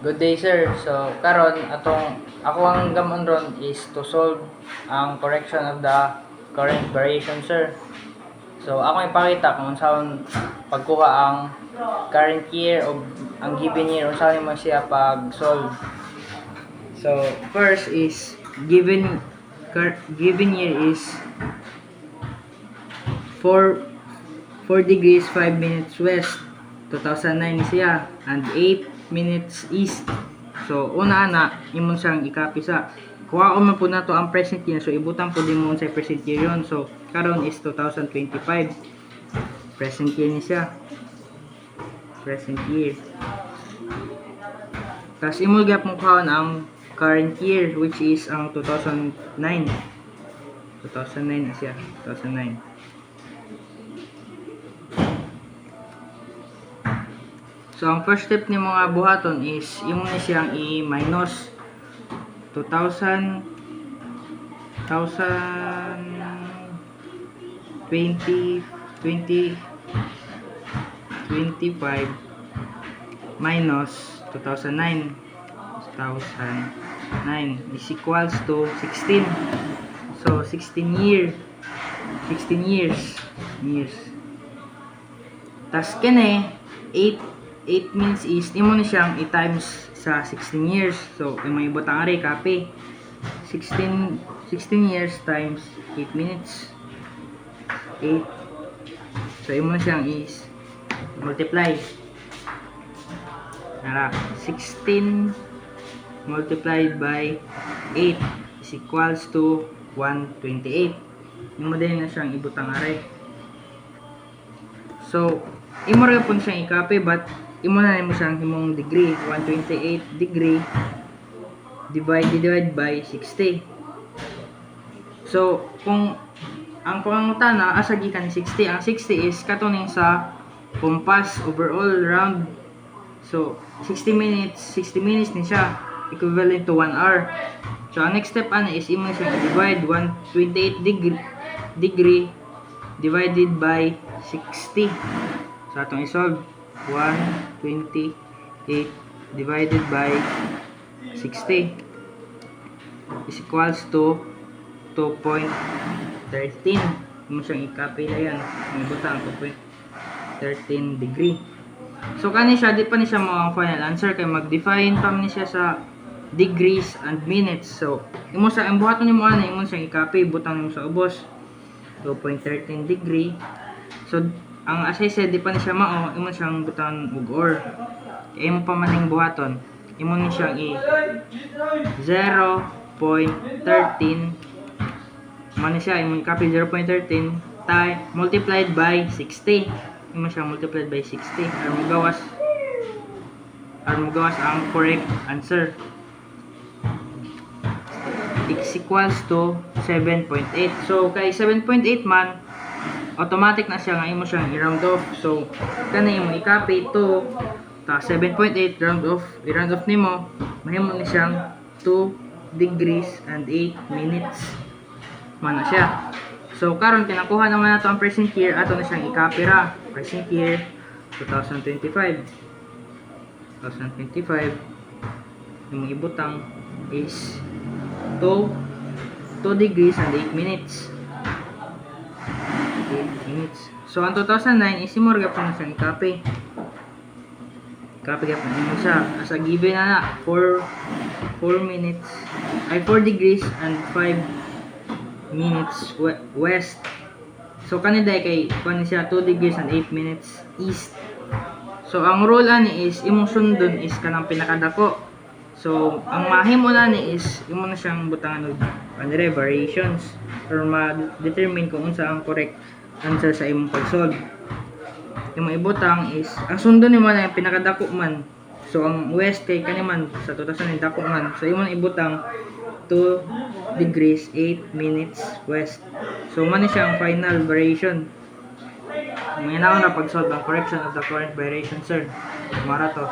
Good day sir. So karon atong ako ang gamon ron is to solve ang correction of the current variation sir. So ako ipakita kung saan pagkuha ang current year o ang given year o saan mo siya pag solve. So first is given year is 4 degrees 5 minutes west 2009 siya and 8 minutes east. So una ana imong siyang i-copy sa kuhaon man po nato ang present year, so ibutang po din mo sa present year yon. So karon is 2025, present year ni siya, present year. Tas imo gyap mo kuhaon ang current year which is ang 2009 na siya, 2009. So, ang first step ni mga buhaton is imo na siyang i-minus 2020 25 minus 2009 is equals to 16. So, 16 years. Tas kene 8 minutes is imo na siyang i-times sa 16 years. So, may ibutang ari copy. 16 years times 8 minutes. 8. So, imo na siyang is multiply. Nara, 16 multiplied by 8 is equals to 128. Imo din na siyang ibutang ari. So, imo rin po siyang i-copy but imo na mo siyang himong degree. 128 degree divided by 60. So kung ang pangangutana asa gikan ni 60, ang 60 is katuning sa compass overall round. So 60 minutes ni siya, equivalent to 1 hour. So ang next step ana is imo siyang divide 128 degree divided by 60. So atong i-solve 128 divided by 60 is equals to 2.13. Mo siyang i-copy na yan. May butang 2.13 degree. So kani siya, di pa ni siya mo ang final answer kay mag-define pa ni siya sa degrees and minutes. So imo sa ang buhaton nimo ana imo siyang i-copy, butang nimo sa ubos 2.13 degree. So ang as I said, di pa ni siya mao, imo siyang butan og or. Imo pa maning buhaton. Imo ni siyang i 0.13 man siya, imo copy 0.13 multiplied by 60. Imo siyang multiplied by 60 aron magawas ang correct answer. X equals to 7.8. So kay 7.8 man automatic na siya nga imo siyang i-round off. So kani imo i-copy to ta 7.8 i-round off nimo, mahimo ni siyang 2 degrees and 8 minutes man na siya. So karon kinakuha naman nato ang present year, ato na siyang i-copy ra. Present year 2025 imong ibutang is 2 degrees and 8 minutes. So ang 2009 is imo gyud na siyang i-copy. Copy gyud mo siya as a given na 4 minutes ay 4 degrees and 5 minutes west. So kanina kay kuan siya 2 degrees and 8 minutes east. So ang rule ani is imong sundon is kanang pinakadako. So ang mahimo na ni is imo na siyang butangan og variations or ma-determine kung unsa ang correct answer sa imong pag-solve. Imong ibutang is ang sundon nimo na yung pinakadako man. So ang west kay kaniman sa 2009 dako man. So imong ibutang 2 degrees 8 minutes west. So man siya ang final variation. May naon na pag-solve ang correction of the current variation, sir. Mara to.